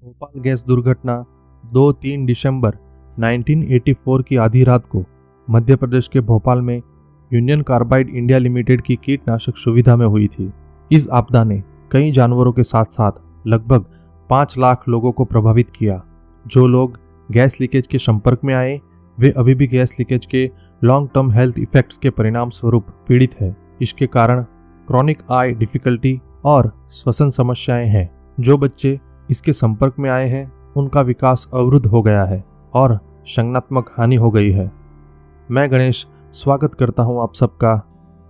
Bhopal gas दुर्घटना 2-3 दिसंबर 1984 की आधी रात को मध्य प्रदेश के भोपाल में यूनियन कार्बाइड इंडिया लिमिटेड की कीटनाशक सुविधा में हुई थी। इस आपदा ने कई जानवरों के साथ साथ लगभग 5 लाख लोगों को प्रभावित किया। जो लोग गैस लीकेज के संपर्क में आए वे अभी भी गैस लीकेज के लॉन्ग टर्म हेल्थ इफेक्ट्स के परिणाम स्वरूप पीड़ित है। इसके कारण क्रॉनिक आई डिफिकल्टी और श्वसन समस्याएं हैं। जो बच्चे इसके संपर्क में आए हैं उनका विकास अवरुद्ध हो गया है और संज्ञानात्मक हानि हो गई है। मैं गणेश स्वागत करता हूं आप सबका।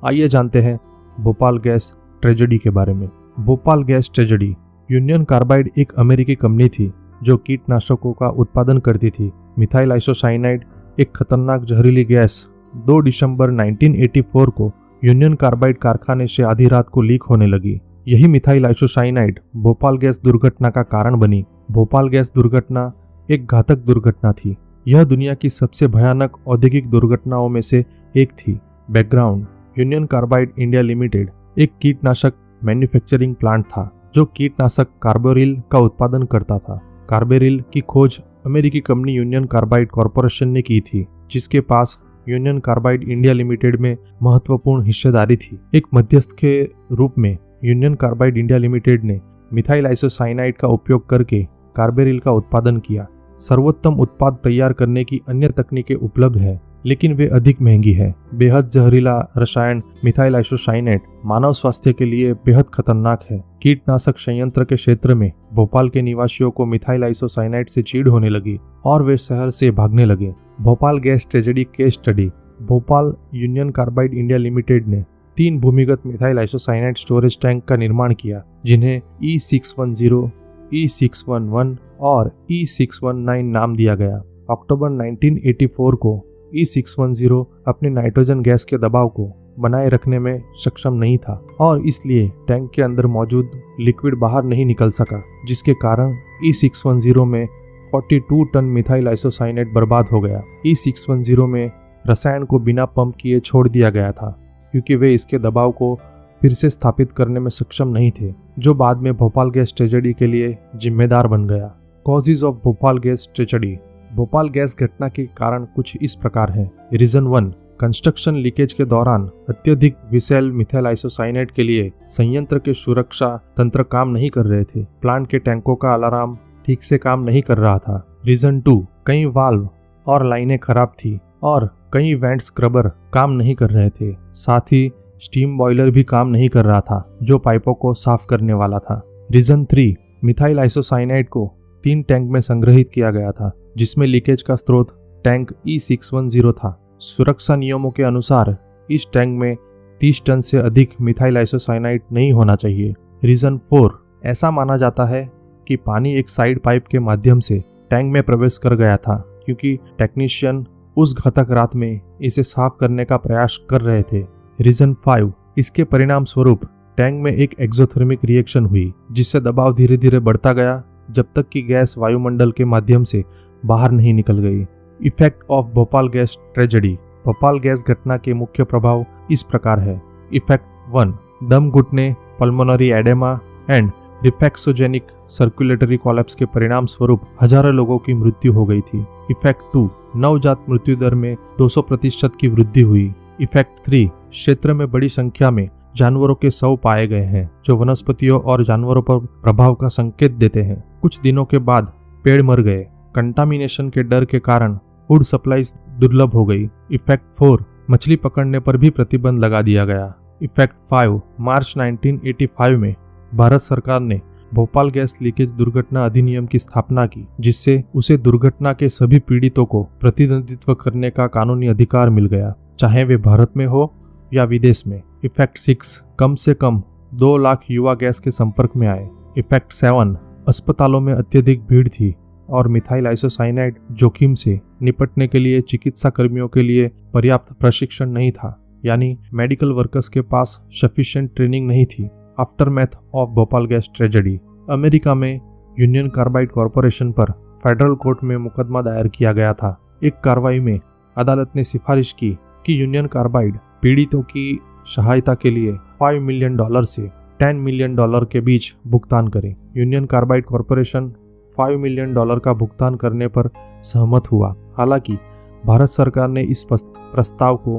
आइए जानते हैं भोपाल गैस ट्रेजेडी के बारे में। Bhopal gas tragedy. Union carbide एक अमेरिकी कंपनी थी जो कीटनाशकों का उत्पादन करती थी। मिथाइल आइसोसाइनाइड एक खतरनाक जहरीली गैस 2 दिसंबर 1984 को यूनियन कार्बाइड कारखाने से आधी रात को लीक होने लगी। यही मिथाइल आइसोसाइनाइड भोपाल गैस दुर्घटना का कारण बनी। भोपाल गैस दुर्घटना एक घातक दुर्घटना थी। यह दुनिया की सबसे भयानक औद्योगिक दुर्घटनाओं में से एक थी। Background: union carbide India limited एक कीटनाशक मैन्युफैक्चरिंग प्लांट था जो कीटनाशक कार्बोरिल का उत्पादन करता था। कार्बोरिल की खोज अमेरिकी कंपनी यूनियन कार्बाइड कॉरपोरेशन ने की थी, जिसके पास यूनियन कार्बाइड इंडिया लिमिटेड में महत्वपूर्ण हिस्सेदारी थी। एक मध्यस्थ के रूप में यूनियन कार्बाइड इंडिया लिमिटेड ने मिथाइल आइसोसाइनाइड का उपयोग करके कार्बोरिल का उत्पादन किया। सर्वोत्तम उत्पाद तैयार करने की अन्य तकनीकें उपलब्ध हैं, लेकिन वे अधिक महंगी है। बेहद जहरीला रसायन मिथाइल आइसोसाइनेट मानव स्वास्थ्य के लिए बेहद खतरनाक है। कीटनाशक संयंत्र के क्षेत्र में भोपाल के निवासियों को मिथाइल आइसोसाइनाइट से चीड़ होने लगी और वे शहर से भागने लगे। Bhopal gas tragedy case study. Bhopal union carbide India limited ने 3 भूमिगत मिथाइल आइसोसाइनाइड स्टोरेज टैंक का निर्माण किया, जिन्हें E610, E611 और E619 नाम दिया गया। अक्टूबर 1984 को E610 अपने नाइट्रोजन गैस के दबाव को बनाए रखने में सक्षम नहीं था और इसलिए टैंक के अंदर मौजूद लिक्विड बाहर नहीं निकल सका, जिसके कारण E610 में 42 टन मिथाइल आइसोसाइनेट बर्बाद हो गया। E610 में रसायन को बिना पंप किए छोड़ दिया गया था क्योंकि वे इसके दबाव को फिर से स्थापित करने में सक्षम नहीं थे, जो बाद में भोपाल गैस ट्रेजेडी के लिए जिम्मेदार बन गया। Causes of Bhopal gas tragedy. Bhopal gas घटना के कारण कुछ इस प्रकार हैं। रीजन 1, कंस्ट्रक्शन लीकेज के दौरान अत्यधिक विषैल मिथाइल आइसोसाइनेट के लिए संयंत्र के सुरक्षा तंत्र काम नहीं कर रहे थे। प्लांट के टैंकों का अलार्म ठीक से काम नहीं कर रहा था। रीजन 2, कई वाल्व और लाइनें खराब थी और कई वेंट स्क्रबर काम नहीं कर रहे थे। साथ ही स्टीम बॉयलर भी काम नहीं कर रहा था जो पाइपों को साफ करने वाला था। रीजन 3, मिथाइल आइसोसाइनाइड को 3 टैंक में संग्रहित किया गया था, जिसमें लीकेज का स्रोत टैंक E610 था। सुरक्षा नियमों के अनुसार इस टैंक में 30 टन से अधिक मिथाइल आइसोसाइनाइड नहीं होना चाहिए। रीजन 4, ऐसा माना जाता है कि पानी एक साइड पाइप के माध्यम से टैंक में प्रवेश कर गया था क्योंकि टेक्नीशियन उस घातक रात में इसे साफ करने का प्रयास कर रहे थे। रीजन 5, इसके परिणाम स्वरूप टैंक में एक एक्सोथर्मिक रिएक्शन हुई, जिससे दबाव धीरे धीरे बढ़ता गया जब तक कि गैस वायुमंडल के माध्यम से बाहर नहीं निकल गई। Effect of Bhopal gas tragedy. Bhopal gas घटना के मुख्य प्रभाव इस प्रकार है। इफेक्ट 1, दम घुटने, pulmonary oedema and reflexogenic circulatory collapse के परिणाम स्वरूप हजारों लोगों की मृत्यु हो गई थी। इफेक्ट 2, नवजात मृत्यु दर में 200% की वृद्धि हुई। इफेक्ट 3, क्षेत्र में बड़ी संख्या में जानवरों के शव पाए गए हैं जो वनस्पतियों और जानवरों पर प्रभाव का संकेत देते हैं। कुछ दिनों के बाद पेड़ मर गए। कंटामिनेशन के डर के कारण फूड सप्लाईज दुर्लभ हो गई। इफेक्ट 4, मछली पकड़ने पर भी प्रतिबंध लगा दिया गया। इफेक्ट 5, मार्च 1985 में भारत सरकार ने भोपाल गैस लीकेज दुर्घटना अधिनियम की स्थापना की, जिससे उसे दुर्घटना के सभी पीड़ितों को प्रतिनिधित्व करने का कानूनी अधिकार मिल गया, चाहे वे भारत में हो या विदेश में। इफेक्ट 6, कम से कम 2 लाख युवा गैस के संपर्क में आए। इफेक्ट 7, अस्पतालों में अत्यधिक भीड़ थी और मिथाइल आइसोसाइनाइड जोखिम से निपटने के लिए चिकित्सा कर्मियों के लिए पर्याप्त प्रशिक्षण नहीं था, यानी मेडिकल वर्कर्स के पास सफिशिएंट ट्रेनिंग नहीं थी। Aftermath of Bhopal gas tragedy. America में यूनियन कार्बाइड कॉरपोरेशन पर फेडरल कोर्ट में मुकदमा दायर किया गया था। एक कार्रवाई में अदालत ने सिफारिश की कि यूनियन कार्बाइड पीड़ितों की सहायता के लिए $5 मिलियन से $10 मिलियन के बीच भुगतान करें। यूनियन कार्बाइड कॉरपोरेशन $5 मिलियन का भुगतान करने पर सहमत हुआ। हालांकि भारत सरकार ने इस प्रस्ताव को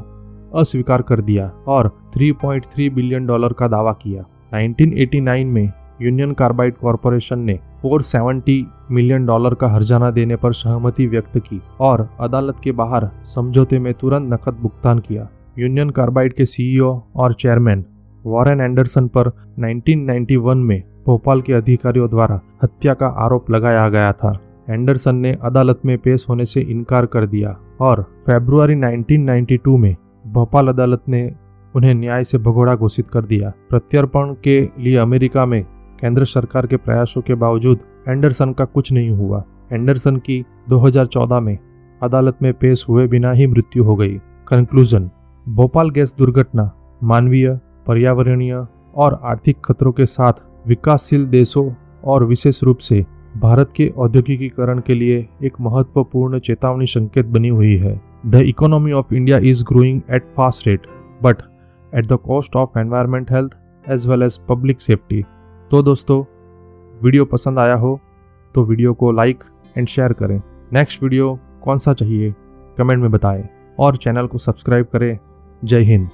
अस्वीकार कर दिया और $3.3 बिलियन का दावा किया। 1989 में यूनियन कार्बाइड कॉरपोरेशन ने $470 मिलियन का हर्जाना देने पर सहमति व्यक्त की और अदालत के बाहर समझौते में तुरंत नकद भुगतान किया। यूनियन कार्बाइड के सीईओ और चेयरमैन वॉरेन एंडरसन पर 1991 में भोपाल के अधिकारियों द्वारा हत्या का आरोप लगाया गया था। एंडरसन ने अदालत में पेश होने से इनकार कर दिया और फरवरी 1992 में भोपाल अदालत ने उन्हें न्याय से भगोड़ा घोषित कर दिया। प्रत्यर्पण के लिए अमेरिका में केंद्र सरकार के प्रयासों के बावजूद एंडरसन का कुछ नहीं हुआ। एंडरसन की 2014 में अदालत में पेश हुए बिना ही मृत्यु हो गई। कंक्लूजन: भोपाल गैस दुर्घटना मानवीय, पर्यावरणीय और आर्थिक खतरों के साथ विकासशील देशों और विशेष रूप से भारत के औद्योगिकीकरण के लिए एक महत्वपूर्ण चेतावनी संकेत बनी हुई है। The economy of India is growing at fast rate but at the cost of environment, health as well as public safety. तो दोस्तों, वीडियो पसंद आया हो तो वीडियो को लाइक एंड शेयर करें। नेक्स्ट वीडियो कौन सा चाहिए कमेंट में बताएं और चैनल को सब्सक्राइब करें। जय हिंद।